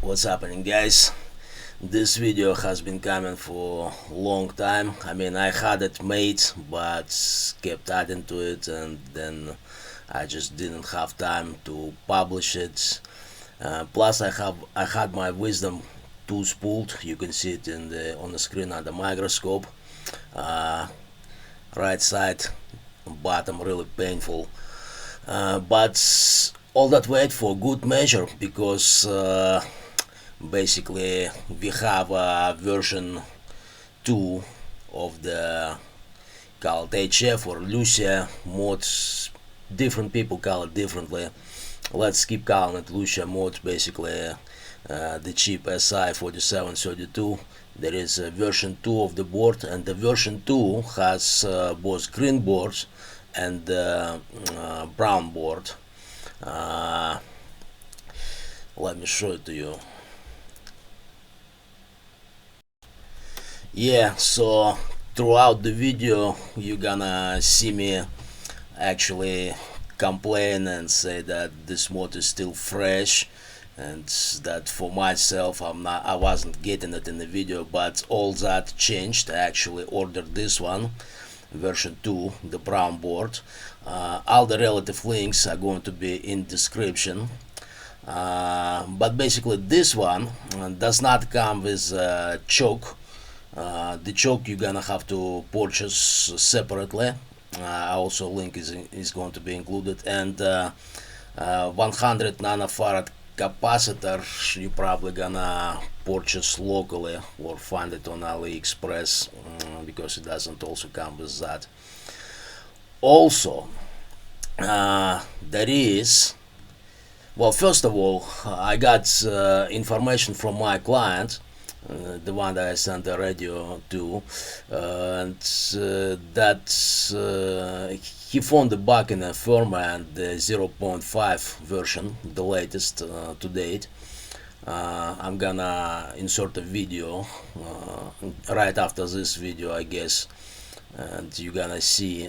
What's happening, guys? This video has been coming for a long time. I mean, I had it made but kept adding to it, and then I just didn't have time to publish it. Plus I had my wisdom tooth pulled. You can see it on the screen under microscope. Right side, bottom, really painful. But all that weight for good measure, because basically we have version 2 of the called HF or LUSYA Mod. Different people call it differently. Let's keep calling it LUSYA Mod. Basically the chip Si4732. There is a version 2 of the board, and the version 2 has both green boards and brown board. Let me show it to you. Yeah, so throughout the video you're gonna see me actually complain and say that this mod is still fresh, and that for myself I wasn't getting it in the video, but all that changed. I actually ordered this one, version 2, the brown board. All the relative links are going to be in description. But basically this one does not come with choke. The choke you're gonna have to purchase separately. Also link is going to be included, and 100 nanofarad capacitor you're probably gonna purchase locally or find it on AliExpress, because it doesn't also come with that. Also there is, well, first of all, I got information from my client, the one that I sent the radio to, and that he found the bug in the firmware and the 0.5 version, the latest to date. I'm gonna insert a video right after this video, I guess, and you're gonna see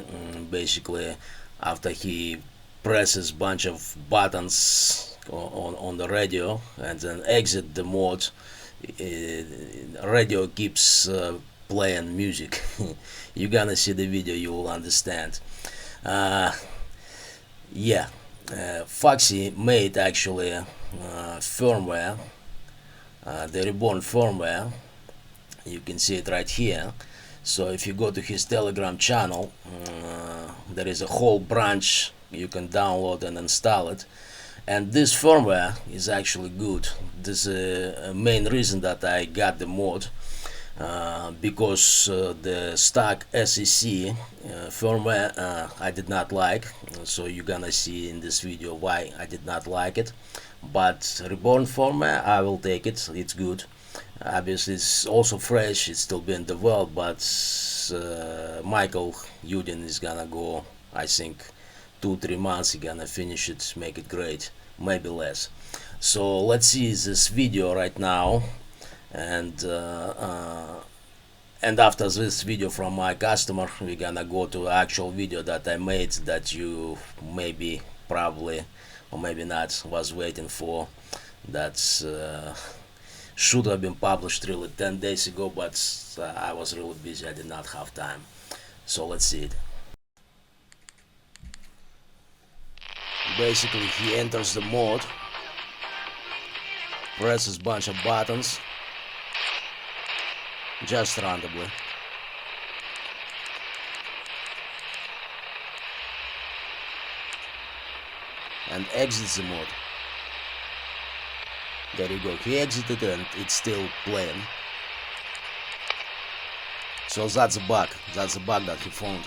basically after he presses bunch of buttons on the radio and then exit the mode, radio keeps playing music. You're gonna see the video, you will understand. Yeah, Foxy made actually firmware, the Reborn firmware. You can see it right here. So if you go to his Telegram channel, there is a whole branch you can download and install it. And this firmware is actually good. This is a main reason that I got the mod, because the stock SEC firmware I did not like. So you're gonna see in this video why I did not like it. But Reborn firmware, I will take it. It's good. Obviously it's also fresh, it's still being developed, but Michael Udin is gonna go, I think, 2-3 months. He's gonna finish it, make it great, maybe less. So let's see this video right now, and after this video from my customer, we're gonna go to actual video that I made, that you maybe, probably, or maybe not was waiting for. That should have been published really 10 days ago, but I was really busy, I did not have time. So let's see it. Basically he enters the mode, presses bunch of buttons just randomly, and exits the mode. There you go, he exited and it's still playing. So that's a bug, that he found.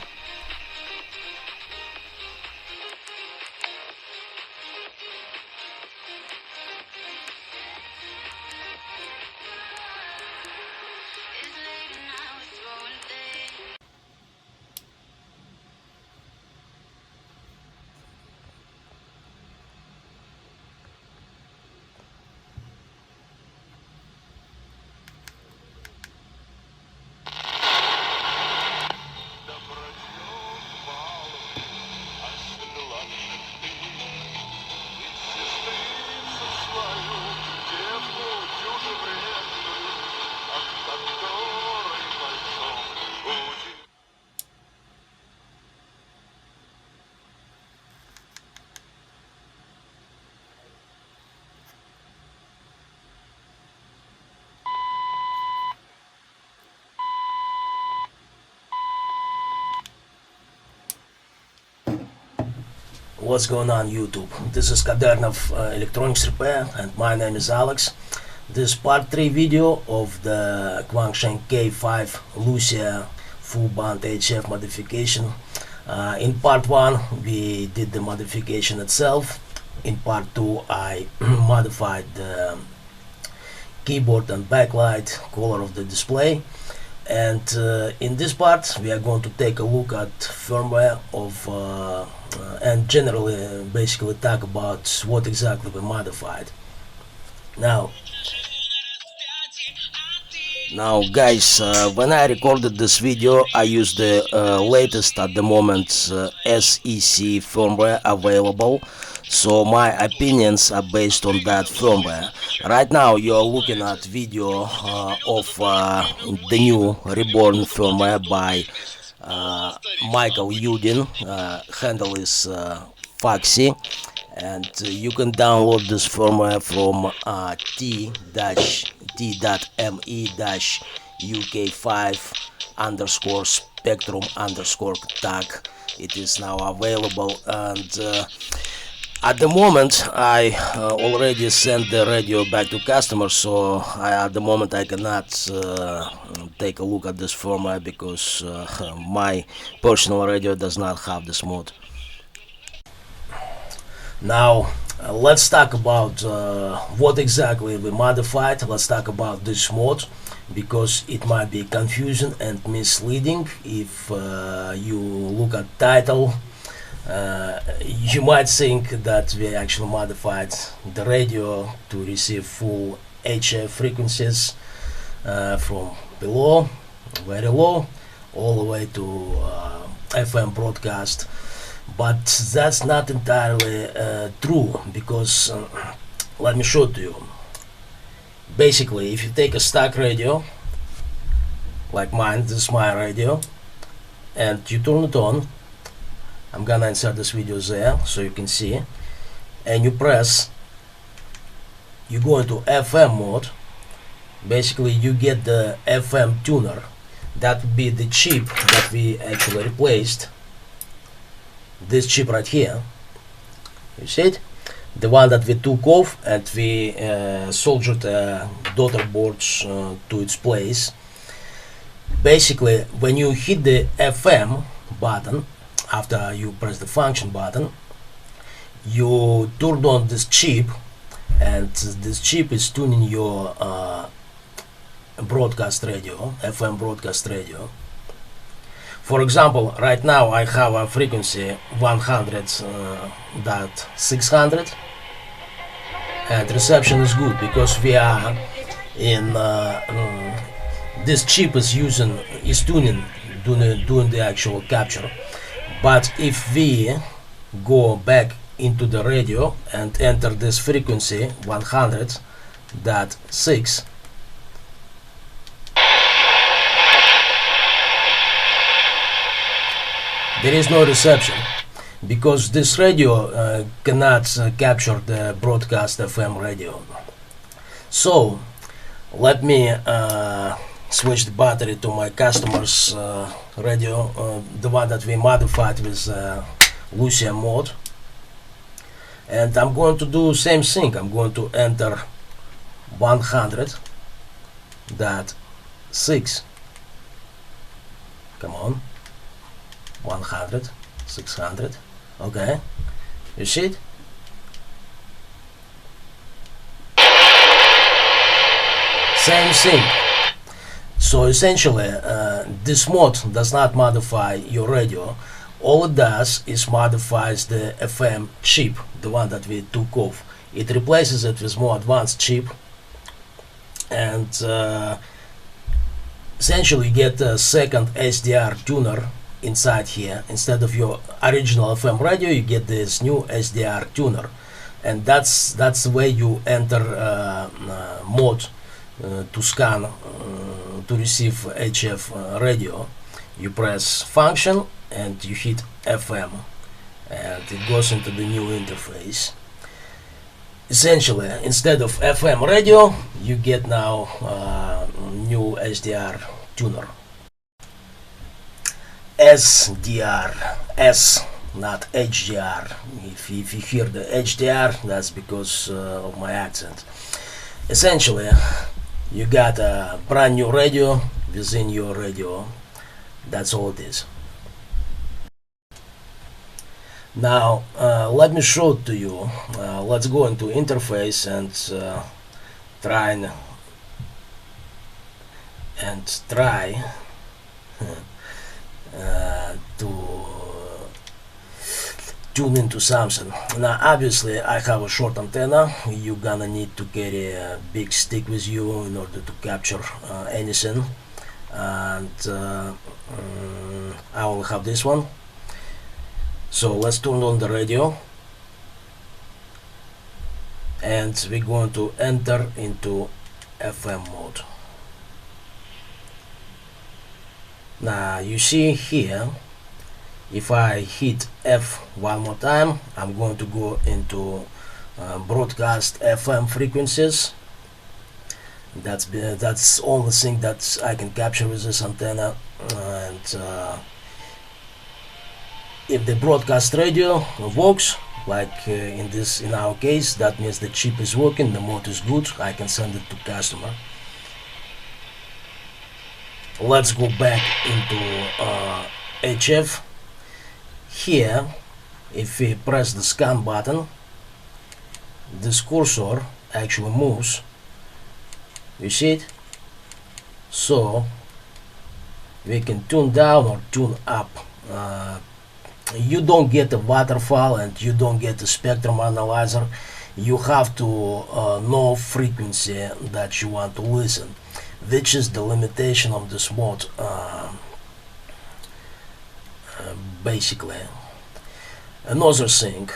What's going on YouTube? This is Codernov electronics repair and my name is Alex. This is part 3 video of the Quansheng K5 LUSYA full band HF modification. In part 1 we did the modification itself. In part 2 I modified the keyboard and backlight, color of the display. And in this part we are going to take a look at firmware of and generally basically talk about what exactly we modified. Now guys, when I recorded this video I used the latest at the moment SEC firmware available, so my opinions are based on that firmware. Right now you're looking at video of the new Reborn firmware by Michael Udin. Handle is Foxy, and you can download this firmware from t-uk5_spectrum_tag. It is now available, and at the moment I already sent the radio back to customers, so at the moment I cannot take a look at this firmware because my personal radio does not have this mod. Now let's talk about what exactly we modified. Let's talk about this mod because it might be confusing and misleading. If you look at title, you might think that we actually modified the radio to receive full HF frequencies from below, very low, all the way to FM broadcast. But that's not entirely true, because let me show it to you. Basically, if you take a stock radio like mine, this is my radio, and you turn it on, I'm gonna insert this video there so you can see, and you press, you go into FM mode. Basically you get the FM tuner. That would be the chip that we actually replaced. This chip right here, you see it, the one that we took off and we soldered daughter boards to its place. Basically when you hit the FM button, after you press the function button, you turn on this chip, and this chip is tuning your broadcast radio, FM broadcast radio. For example, right now I have a frequency 100.600 and reception is good because we are in this chip is tuning, doing the actual capture. But if we go back into the radio and enter this frequency 100.6, there is no reception because this radio cannot capture the broadcast FM radio. So let me switch the battery to my customer's radio, the one that we modified with LUSYA mod, and I'm going to do same thing. I'm going to enter 100.6. Come on, 100.600. Okay, you see it? Same thing. So essentially this mod does not modify your radio. All it does is modifies the FM chip, the one that we took off. It replaces it with more advanced chip, and essentially you get a second SDR tuner inside here. Instead of your original FM radio, you get this new SDR tuner, and that's the way you enter mod to scan to receive HF radio. You press function and you hit FM, and it goes into the new interface. Essentially, instead of FM radio, you get now new SDR tuner. SDR, S not HDR. If you hear the HDR, that's because of my accent. Essentially, you got a brand new radio within your radio. That's all it is. Now let me show it to you. Let's go into interface and try to tune into something. Now obviously I have a short antenna. You're gonna need to carry a big stick with you in order to capture anything, and I only have this one. So let's turn on the radio, and we're going to enter into FM mode. Now you see here, if I hit F one more time, I'm going to go into broadcast FM frequencies. That's the only thing that I can capture with this antenna. And if the broadcast radio works, like in our case, that means the chip is working, the mode is good, I can send it to customer. Let's go back into HF. Here, if we press the scan button, this cursor actually moves. You see it? So we can tune down or tune up. You don't get a waterfall and you don't get a spectrum analyzer. You have to know frequency that you want to listen, which is the limitation of this mode. Basically, another thing,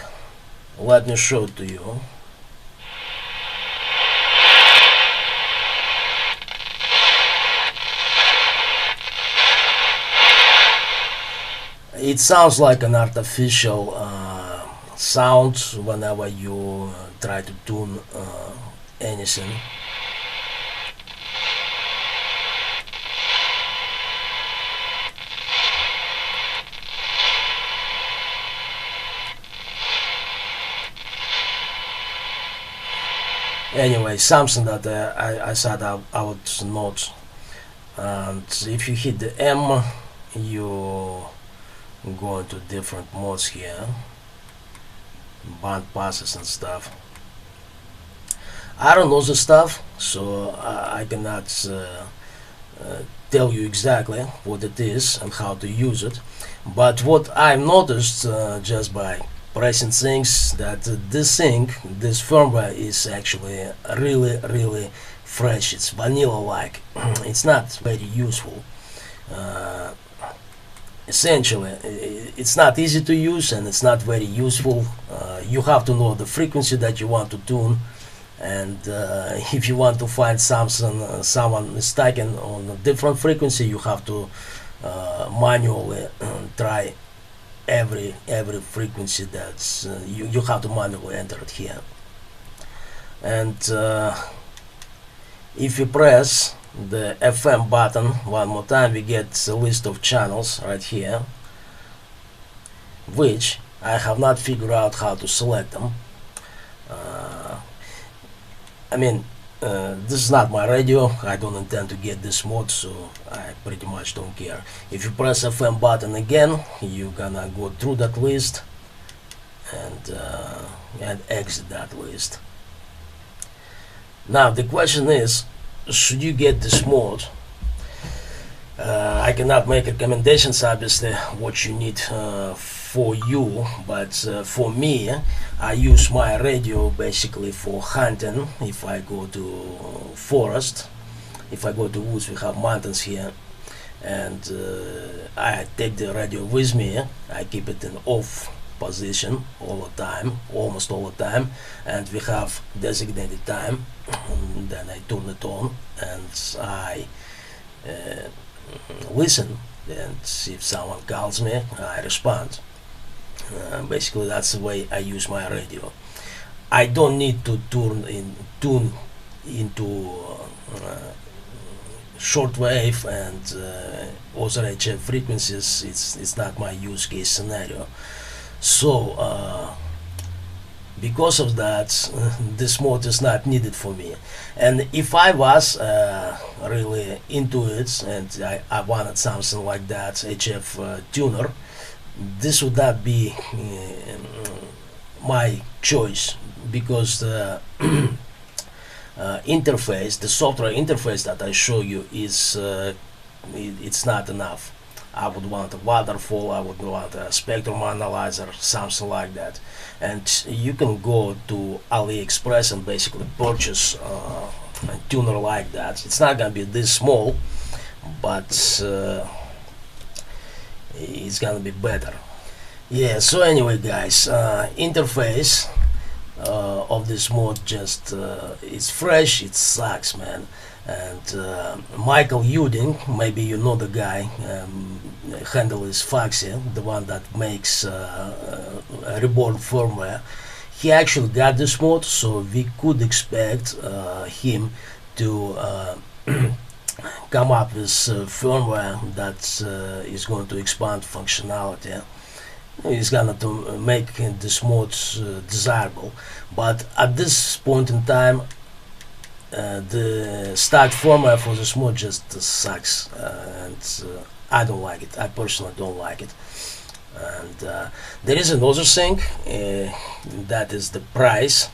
let me show it to you. It sounds like an artificial sound whenever you try to tune anything. Anyway, something that I said I would note. And if you hit the M, you go into different modes here, band passes and stuff. I don't know the stuff, so I cannot tell you exactly what it is and how to use it. But what I've noticed just by pressing things, that this firmware is actually really fresh. It's vanilla-like. It's not very useful. Essentially, it's not easy to use and it's not very useful. You have to know the frequency that you want to tune, and if you want to find someone mistaken on a different frequency, you have to manually try every frequency that's you have to manually enter it here. And if you press the FM button one more time, we get a list of channels right here, which I have not figured out how to select them. I mean, this is not my radio. I don't intend to get this mod, so I pretty much don't care. If you press FM button again, you're gonna go through that list and exit that list. Now the question is, should you get this mod? I cannot make recommendations, obviously, what you need for you, but for me, I use my radio basically for hunting. If I go to forest, if I go to woods, we have mountains here, and I take the radio with me. I keep it in off position all the time, almost all the time, and we have designated time, and then I turn it on and I listen, and if someone calls me, I respond. Basically that's the way I use my radio. I don't need to tune into shortwave and other HF frequencies. It's not my use case scenario. So because of that, this mod is not needed for me. And if I was really into it and I wanted something like that HF tuner, this would not be my choice, because the interface, the software interface that I show you is it's not enough. I would want a waterfall, I would want a spectrum analyzer, something like that. And you can go to AliExpress and basically purchase a tuner like that. It's not gonna be this small, but it's gonna be better. Yeah, so anyway guys, interface of this mod just it's fresh, it sucks, man. And Michael Uding, maybe you know the guy, handle is Foxy, the one that makes Reborn firmware. He actually got this mod, so we could expect him to come up with firmware that is going to expand functionality. He's gonna to make this mod desirable, but at this point in time, the stock firmware for this mod just sucks, and I don't like it. I personally don't like it. And there is another thing, that is the price.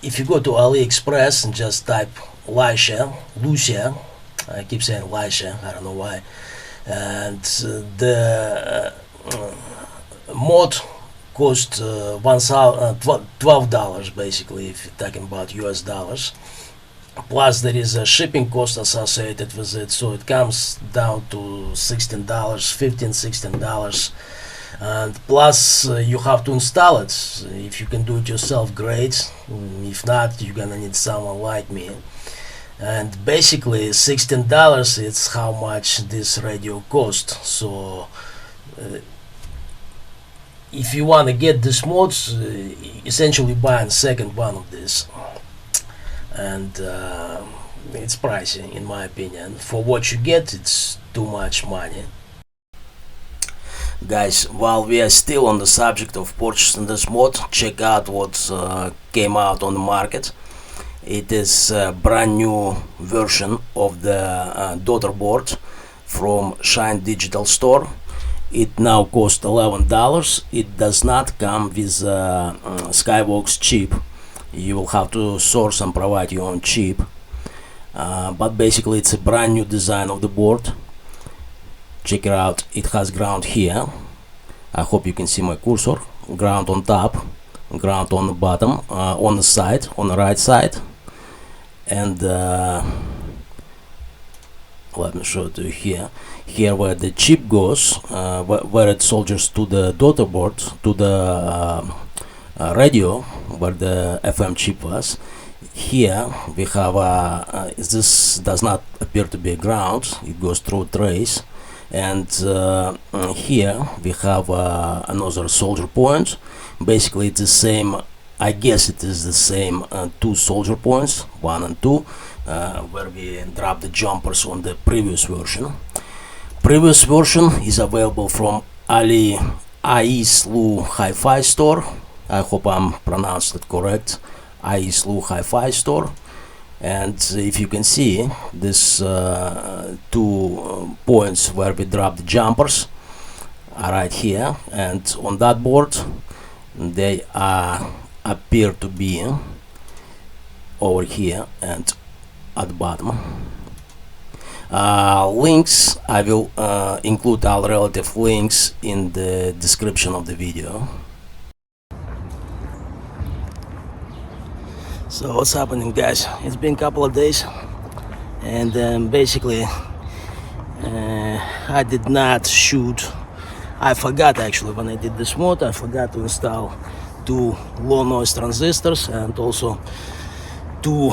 If you go to AliExpress and just type LUSYA, I keep saying LUSYA, I don't know why, and the mod cost $12 basically, if you're talking about US dollars. Plus there is a shipping cost associated with it, so it comes down to $16, $16, and plus you have to install it. If you can do it yourself, great. If not, you're gonna need someone like me. And basically $16 is how much this radio cost. So if you want to get this mods, essentially buy a second one of this, and it's pricey in my opinion. For what you get, it's too much money. Guys, while we are still on the subject of purchasing this mod, check out what came out on the market. It is a brand new version of the daughter board from Shine Digital Store. It now costs $11. It does not come with Skybox chip. You will have to source and provide your own chip. But basically it's a brand new design of the board. Check it out. It has ground here. I hope you can see my cursor. Ground on top, ground on the bottom, on the side, on the right side. And let me show it to you here. Here where the chip goes, where it soldiers to the daughter board, to the radio, where the FM chip was. Here we have this does not appear to be a ground, it goes through trace. And here we have another soldier point. Basically it's the same, I guess it is the same two soldier points, 1 and 2, where we drop the jumpers on the previous version. Previous version is available from AliExpress Hi-Fi store. I hope I'm pronounced it correct. AliExpress Hi-Fi store. And if you can see, this 2 points where we drop the jumpers are right here, and on that board they appear to be over here and at the bottom. Links, I will include all relative links in the description of the video. So what's happening, guys? It's been a couple of days, and basically I did not shoot. I forgot actually when I did this mod, I forgot to install 2 low noise transistors and also 2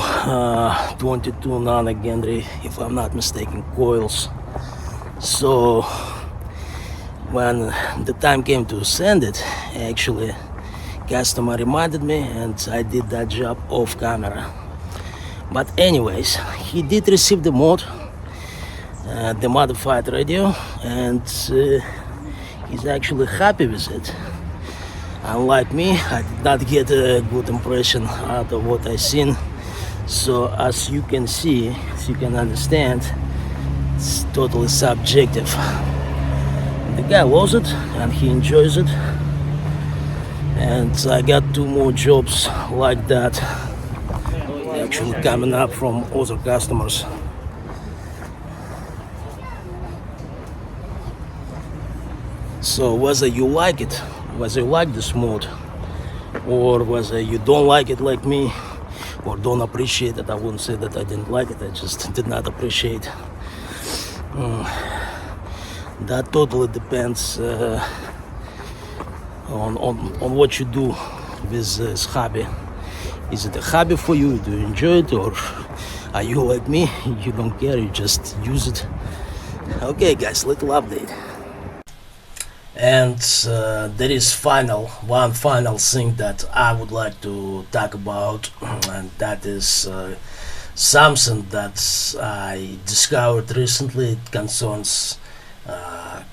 22 nanohenry, if I'm not mistaken, coils. So when the time came to send it, actually customer reminded me and I did that job off camera. But anyways, he did receive the mod, the modified radio, and he's actually happy with it. Unlike me, I did not get a good impression out of what I seen. So as you can see, as you can understand, it's totally subjective. The guy loves it and he enjoys it, and I got 2 more jobs like that actually coming up from other customers. So whether you like it, whether you like this mod, or whether you don't like it like me, or don't appreciate it, I wouldn't say that I didn't like it, I just did not appreciate. That totally depends on what you do with this hobby. Is it a hobby for you? Do you enjoy it, or are you like me? You don't care, you just use it. Okay guys, little update. And there is one final thing that I would like to talk about, and that is something that I discovered recently. It concerns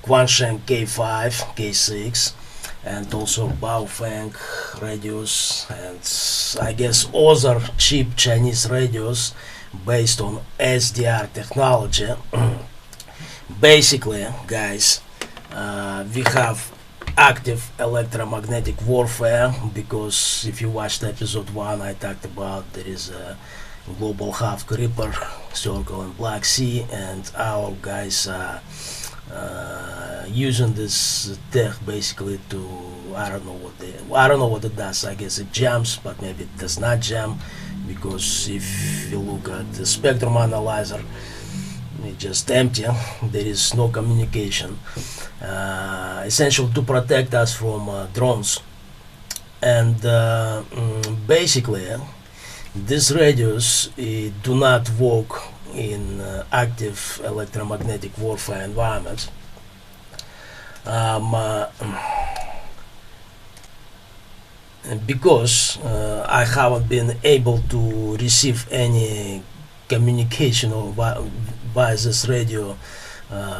Quansheng K5, K6, and also Baofeng radios, and I guess other cheap Chinese radios based on SDR technology. Basically, guys, we have active electromagnetic warfare, because if you watched episode 1, I talked about there is a global half Reaper circle in Black Sea, and our guys are using this tech basically to, I don't know what it does. I guess it jams, but maybe it does not jam, because if you look at the spectrum analyzer, it's just empty. There is no communication. Essential to protect us from drones. And basically, these radios do not work in active electromagnetic warfare environments. Because I haven't been able to receive any communication via this radio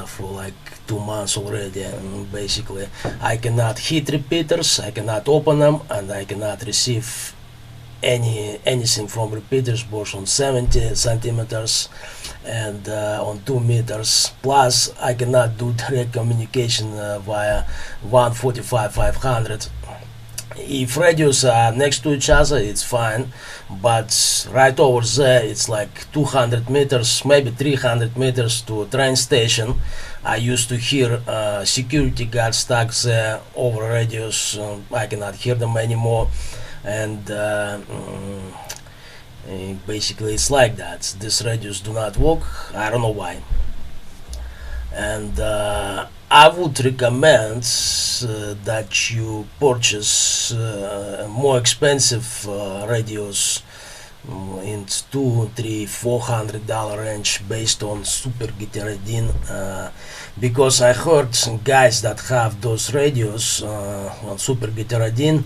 for like 2 months already. And basically, I cannot hit repeaters, I cannot open them, and I cannot receive anything from repeaters, both on 70 centimeters and on 2 meters. Plus, I cannot do direct communication via 145-500. If radios are next to each other, it's fine, but right over there, it's like 200 meters, maybe 300 meters to a train station. I used to hear security guards stuck there over radios. I cannot hear them anymore, and basically it's like that. These radios do not work. I don't know why. And I would recommend that you purchase more expensive radios in $200, $300, $400 range based on super gitteridine, because I heard some guys that have those radios on super gitteridine.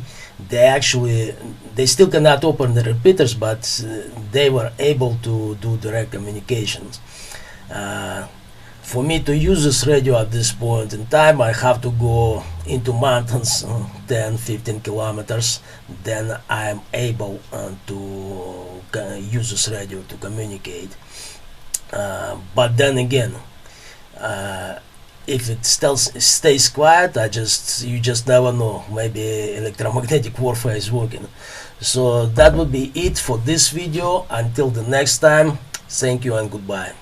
They still cannot open the repeaters, but they were able to do direct communications. For me to use this radio at this point in time, I have to go into mountains 10-15 kilometers. Then I am able to use this radio to communicate. But then again, if it still stays quiet, you just never know. Maybe electromagnetic warfare is working. So that would be it for this video. Until the next time, thank you and goodbye.